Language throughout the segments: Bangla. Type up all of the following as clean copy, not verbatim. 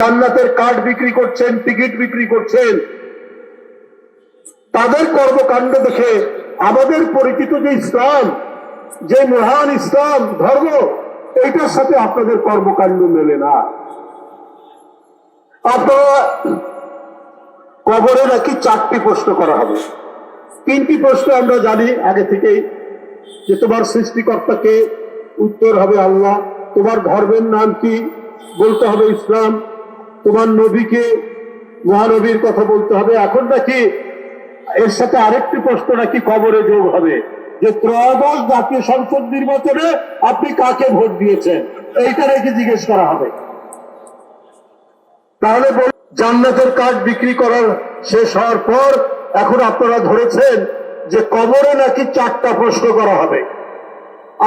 জান্নাতের কার্ড বিক্রি করছেন, টিকিট বিক্রি করছেন, তাদের কর্মকাণ্ড দেখে আমাদের পরিচিত যে ইসলাম, যে মহান ইসলাম ধর্ম, এইটার সাথে আপনাদের কর্মকাণ্ড মেলে না। আপনারা কবরে নাকি 4টি প্রশ্ন করা হবে। 3টি প্রশ্ন আমরা জানি আগে থেকেই, যে তোমার সৃষ্টিকর্তাকে, উত্তর হবে আল্লাহ। তোমার ধর্মের নাম কি, বলতে হবে ইসলাম। তোমার নবীকে, মহানবীর কথা বলতে হবে। এখন নাকি এর সাথে আরেকটি প্রশ্ন নাকি কবরে যোগ হবে, যে ত্রয়োদশ জাতীয় সংসদ নির্বাচনে আপনি কাকে ভোট দিয়েছেন, এইটা নাকি জিজ্ঞেস করা হবে। তাহলে জান্নাতের কার্ড বিক্রি করার শেষ হওয়ার পর এখন আপনারা ধরেছেন যে কবরে নাকি 4টা প্রশ্ন করা হবে।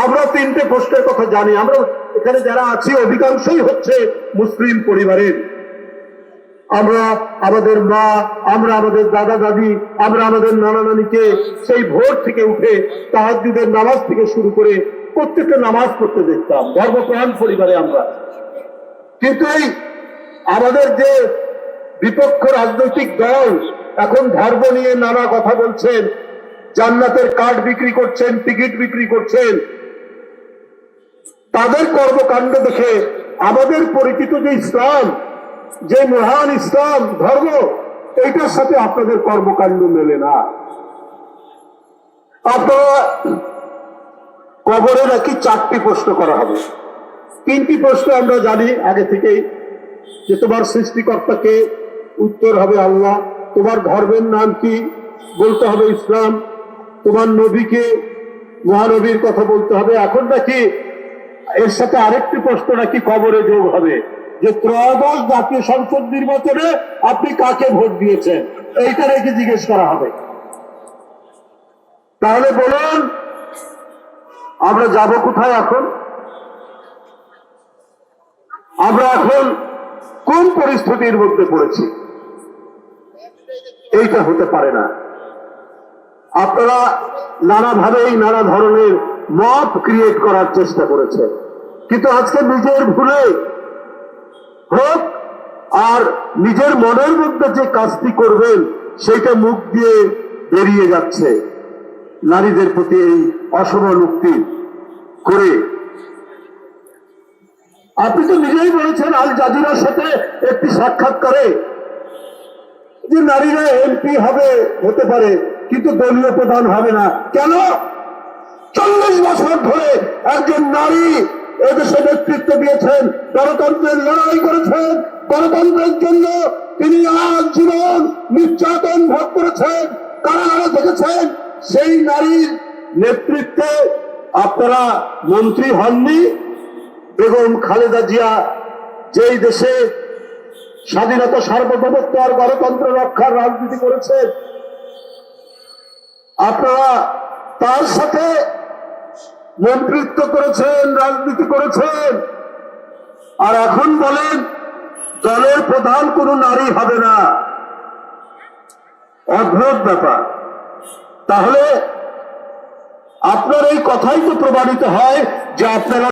আমরা 3টে প্রশ্নের কথা জানি। আমরা এখানে যারা আছি অধিকাংশই হচ্ছে মুসলিম পরিবারের। আমরা আমাদের মা, আমরা আমাদের দাদা দাদি, আমরা আমাদের নানা নানিকে সেই ভোর থেকে উঠে তাহাজ্জুদের নামাজ থেকে শুরু করে প্রত্যেকটা নামাজ পড়তে দেখতাম, ধর্মপ্রাণ পরিবারে আমরা। কিন্তু এই আমাদের যে বিপক্ষ রাজনৈতিক দল এখন ধর্ম নিয়ে নানা কথা বলছেন, জান্নাতের কার্ড বিক্রি করছেন, টিকিট বিক্রি করছেন, তাদের কর্মকাণ্ড দেখে আমাদের পরিচিত যে ইসলাম, যে মহান ইসলাম ধর্ম, এইটার সাথে আপনাদের কর্মকাণ্ড মেলে না। আপনারা কবরে নাকি 4টি প্রশ্ন করা হবে। 3টি প্রশ্ন আমরা জানি আগে থেকেই, যে তোমার সৃষ্টিকর্তাকে, উত্তর হবে আল্লাহ। তোমার ধর্মের নাম কি, বলতে হবে ইসলাম। তোমার নবীকে, মহানবীর কথা বলতে হবে। এখন নাকি এর সাথে আরেকটি প্রশ্ন নাকি কবরে যোগ হবে, যে ত্রয়োদশ জাতীয় সংসদ নির্বাচনে আপনি কাকে ভোট দিয়েছেন, এইটা নাকি জিজ্ঞেস করা হবে। তাহলে বলুন, আমরা যাব কোথায় এখন? আমরা এখন কোন পরিস্থিতির মধ্যে পড়েছি? এইটা হতে পারে না। আপনারা নানাভাবেই নানা ধরনের মত ক্রিয়েট করার চেষ্টা করেছেন, কিন্তু আজকে নিজের ভুলে হোক আর নিজের মনের মধ্যে যে কাজটি করবেন সেইটা মুখ দিয়ে বেরিয়ে যাচ্ছে, নারীদের প্রতি এই অসমান উক্তি করে। আপনি তো নিজেই বলেছেন আল জাজিরার সাথে একটি সাক্ষাৎকারে, যে নারীরা এমপি হতে পারে কিন্তু দলীয় প্রধান হবে না। কেন? 40 বছর ধরে একজন নারী এদেশে নেতৃত্ব দিয়েছেন, গণতন্ত্রের লড়াই করেছেন, গণতন্ত্রের জন্য তিনি আজীবন নির্যাতন ভোগ করেছেন, কারাগারে থেকেছেন। সেই নারীর নেতৃত্বে আপনারা মন্ত্রী হননি। বেগম খালেদা জিয়া যেই দেশে স্বাধীনতা, সার্বভৌমত্ব আর গণতন্ত্র রক্ষার রাজনীতি করেছেন, আপনারা তার সাথে মন্ত্রিত্ব করেছেন, রাজনীতি করেছেন, আর এখন বলেন দলের প্রধান কোন নারী হবে না। অদ্ভুত ব্যাপার। তাহলে আপনার এই কথাই তো প্রমাণিত হয় যে আপনারা